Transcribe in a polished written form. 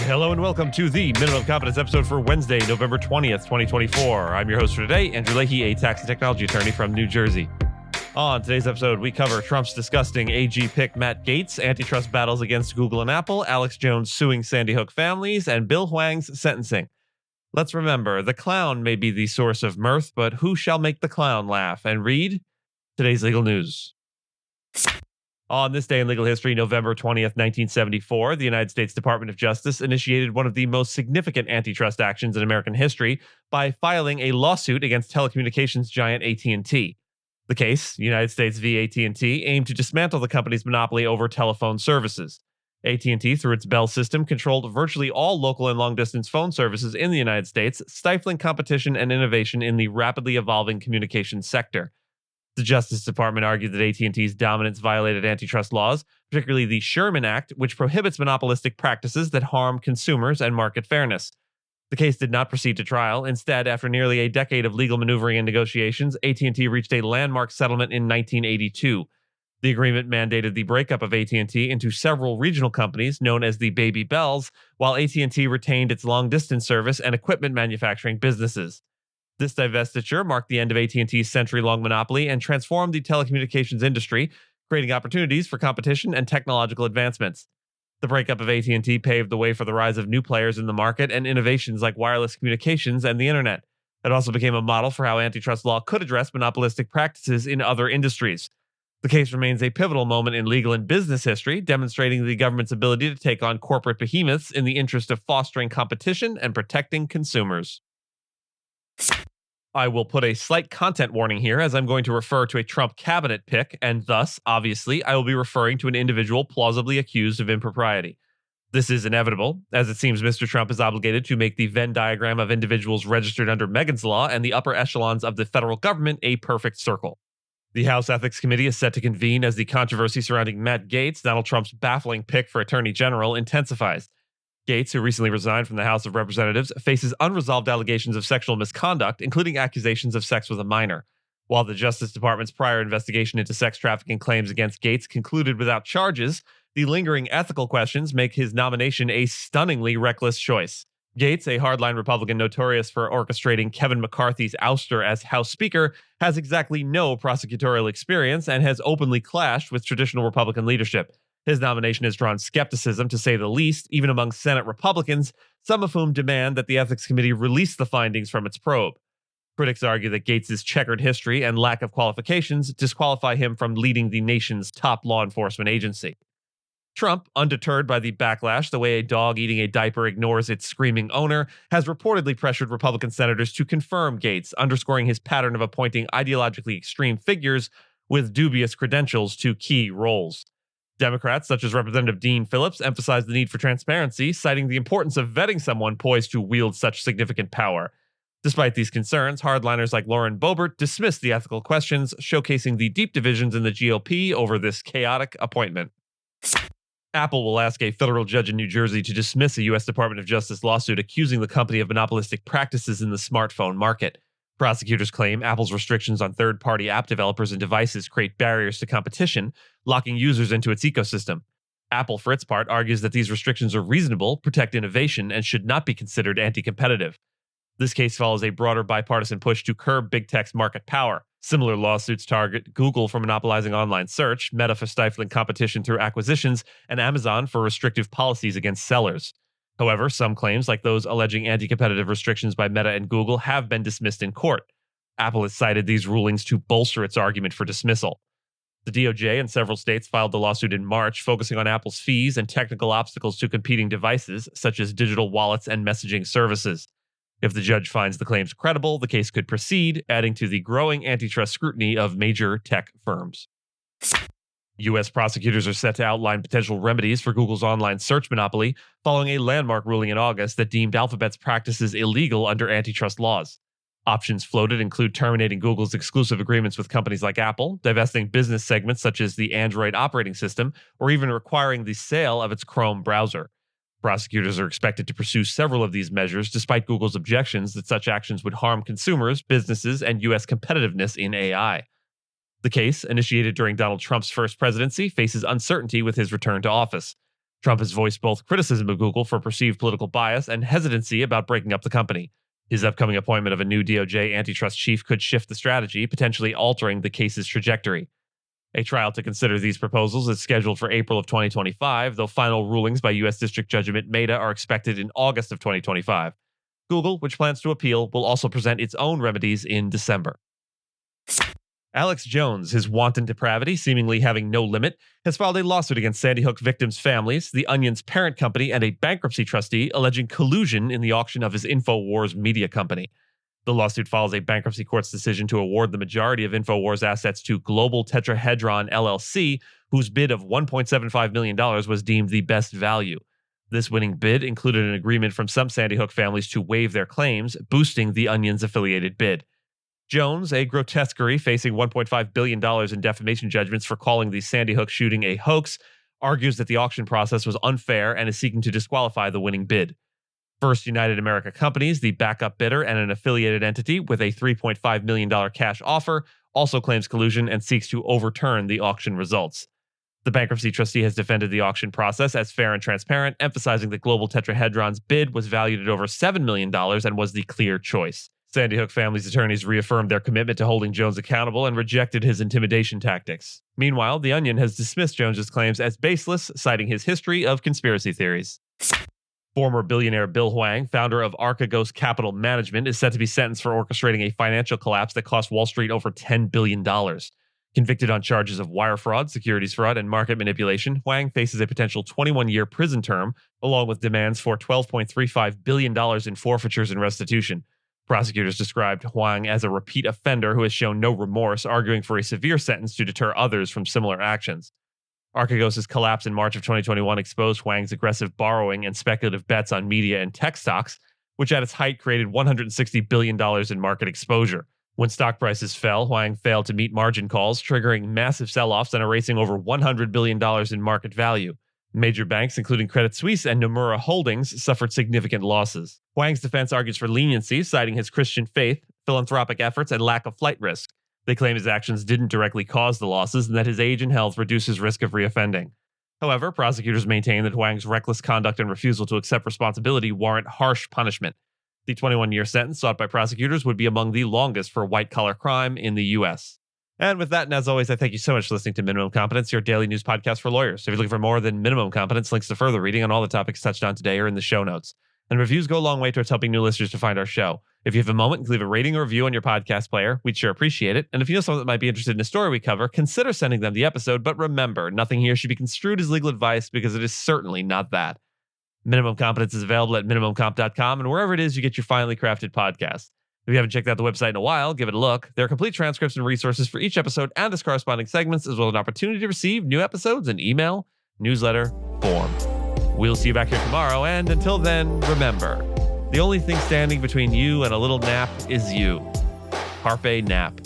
Hello and welcome to the Minimum Competence episode for Wednesday, November 20th, 2024. I'm your host for today, Andrew Leahy, a tax and technology attorney from New Jersey. On today's episode, we cover Trump's disgusting AG pick Matt Gaetz, antitrust battles against Google and Apple, Alex Jones suing Sandy Hook families, and Bill Hwang's sentencing. Let's remember, the clown may be the source of mirth, but who shall make the clown laugh? And read today's legal news. On this day in legal history, November 20th, 1974, the United States Department of Justice initiated one of the most significant antitrust actions in American history by filing a lawsuit against telecommunications giant AT&T. The case, United States v. AT&T, aimed to dismantle the company's monopoly over telephone services. AT&T, through its Bell system, controlled virtually all local and long-distance phone services in the United States, stifling competition and innovation in the rapidly evolving communications sector. The Justice Department argued that AT&T's dominance violated antitrust laws, particularly the Sherman Act, which prohibits monopolistic practices that harm consumers and market fairness. The case did not proceed to trial. Instead, after nearly a decade of legal maneuvering and negotiations, AT&T reached a landmark settlement in 1982. The agreement mandated the breakup of AT&T into several regional companies known as the Baby Bells, while AT&T retained its long-distance service and equipment manufacturing businesses. This divestiture marked the end of AT&T's century-long monopoly and transformed the telecommunications industry, creating opportunities for competition and technological advancements. The breakup of AT&T paved the way for the rise of new players in the market and innovations like wireless communications and the internet. It also became a model for how antitrust law could address monopolistic practices in other industries. The case remains a pivotal moment in legal and business history, demonstrating the government's ability to take on corporate behemoths in the interest of fostering competition and protecting consumers. I will put a slight content warning here as I'm going to refer to a Trump cabinet pick, and thus, obviously, I will be referring to an individual plausibly accused of impropriety. This is inevitable, as it seems Mr. Trump is obligated to make the Venn diagram of individuals registered under Megan's Law and the upper echelons of the federal government a perfect circle. The House Ethics Committee is set to convene as the controversy surrounding Matt Gaetz, Donald Trump's baffling pick for Attorney General, intensifies. Gaetz, who recently resigned from the House of Representatives, faces unresolved allegations of sexual misconduct, including accusations of sex with a minor. While the Justice Department's prior investigation into sex trafficking claims against Gaetz concluded without charges, the lingering ethical questions make his nomination a stunningly reckless choice. Gaetz, a hardline Republican notorious for orchestrating Kevin McCarthy's ouster as House Speaker, has exactly no prosecutorial experience and has openly clashed with traditional Republican leadership. His nomination has drawn skepticism, to say the least, even among Senate Republicans, some of whom demand that the Ethics Committee release the findings from its probe. Critics argue that Gaetz's checkered history and lack of qualifications disqualify him from leading the nation's top law enforcement agency. Trump, undeterred by the backlash the way a dog eating a diaper ignores its screaming owner, has reportedly pressured Republican senators to confirm Gaetz, underscoring his pattern of appointing ideologically extreme figures with dubious credentials to key roles. Democrats, such as Representative Dean Phillips, emphasize the need for transparency, citing the importance of vetting someone poised to wield such significant power. Despite these concerns, hardliners like Lauren Boebert dismiss the ethical questions, showcasing the deep divisions in the GOP over this chaotic appointment. Apple will ask a federal judge in New Jersey to dismiss a U.S. Department of Justice lawsuit accusing the company of monopolistic practices in the smartphone market. Prosecutors claim Apple's restrictions on third-party app developers and devices create barriers to competition, locking users into its ecosystem. Apple, for its part, argues that these restrictions are reasonable, protect innovation, and should not be considered anti-competitive. This case follows a broader bipartisan push to curb big tech's market power. Similar lawsuits target Google for monopolizing online search, Meta for stifling competition through acquisitions, and Amazon for restrictive policies against sellers. However, some claims, like those alleging anti-competitive restrictions by Meta and Google, have been dismissed in court. Apple has cited these rulings to bolster its argument for dismissal. The DOJ and several states filed the lawsuit in March, focusing on Apple's fees and technical obstacles to competing devices, such as digital wallets and messaging services. If the judge finds the claims credible, the case could proceed, adding to the growing antitrust scrutiny of major tech firms. U.S. prosecutors are set to outline potential remedies for Google's online search monopoly following a landmark ruling in August that deemed Alphabet's practices illegal under antitrust laws. Options floated include terminating Google's exclusive agreements with companies like Apple, divesting business segments such as the Android operating system, or even requiring the sale of its Chrome browser. Prosecutors are expected to pursue several of these measures despite Google's objections that such actions would harm consumers, businesses, and U.S. competitiveness in AI. The case, initiated during Donald Trump's first presidency, faces uncertainty with his return to office. Trump has voiced both criticism of Google for perceived political bias and hesitancy about breaking up the company. His upcoming appointment of a new DOJ antitrust chief could shift the strategy, potentially altering the case's trajectory. A trial to consider these proposals is scheduled for April of 2025, though final rulings by U.S. District Judge Amit Mehta are expected in August of 2025. Google, which plans to appeal, will also present its own remedies in December. Alex Jones, his wanton depravity seemingly having no limit, has filed a lawsuit against Sandy Hook victims' families, the Onion's parent company, and a bankruptcy trustee, alleging collusion in the auction of his InfoWars media company. The lawsuit follows a bankruptcy court's decision to award the majority of InfoWars assets to Global Tetrahedron LLC, whose bid of $1.75 million was deemed the best value. This winning bid included an agreement from some Sandy Hook families to waive their claims, boosting the Onion's affiliated bid. Jones, a grotesquerie facing $1.5 billion in defamation judgments for calling the Sandy Hook shooting a hoax, argues that the auction process was unfair and is seeking to disqualify the winning bid. First United America Companies, the backup bidder and an affiliated entity with a $3.5 million cash offer, also claims collusion and seeks to overturn the auction results. The bankruptcy trustee has defended the auction process as fair and transparent, emphasizing that Global Tetrahedron's bid was valued at over $7 million and was the clear choice. Sandy Hook family's attorneys reaffirmed their commitment to holding Jones accountable and rejected his intimidation tactics. Meanwhile, The Onion has dismissed Jones's claims as baseless, citing his history of conspiracy theories. Former billionaire Bill Hwang, founder of Archegos Capital Management, is set to be sentenced for orchestrating a financial collapse that cost Wall Street over $10 billion. Convicted on charges of wire fraud, securities fraud, and market manipulation, Hwang faces a potential 21-year prison term, along with demands for $12.35 billion in forfeitures and restitution. Prosecutors described Hwang as a repeat offender who has shown no remorse, arguing for a severe sentence to deter others from similar actions. Archegos' collapse in March of 2021 exposed Hwang's aggressive borrowing and speculative bets on media and tech stocks, which at its height created $160 billion in market exposure. When stock prices fell, Hwang failed to meet margin calls, triggering massive sell-offs and erasing over $100 billion in market value. Major banks, including Credit Suisse and Nomura Holdings, suffered significant losses. Hwang's defense argues for leniency, citing his Christian faith, philanthropic efforts, and lack of flight risk. They claim his actions didn't directly cause the losses and that his age and health reduce his risk of reoffending. However, prosecutors maintain that Hwang's reckless conduct and refusal to accept responsibility warrant harsh punishment. The 21-year sentence sought by prosecutors would be among the longest for white-collar crime in the U.S. And with that, and as always, I thank you so much for listening to Minimum Competence, your daily news podcast for lawyers. So if you're looking for more than Minimum Competence, links to further reading on all the topics touched on today are in the show notes. And reviews go a long way towards helping new listeners to find our show. If you have a moment, leave a rating or review on your podcast player. We'd sure appreciate it. And if you know someone that might be interested in a story we cover, consider sending them the episode. But remember, nothing here should be construed as legal advice because it is certainly not that. Minimum Competence is available at minimumcomp.com and wherever it is you get your finely crafted podcast. If you haven't checked out the website in a while, give it a look. There are complete transcripts and resources for each episode and its corresponding segments, as well as an opportunity to receive new episodes in email, newsletter, form. We'll see you back here tomorrow, and until then, remember, the only thing standing between you and a little nap is you. Carpe nap.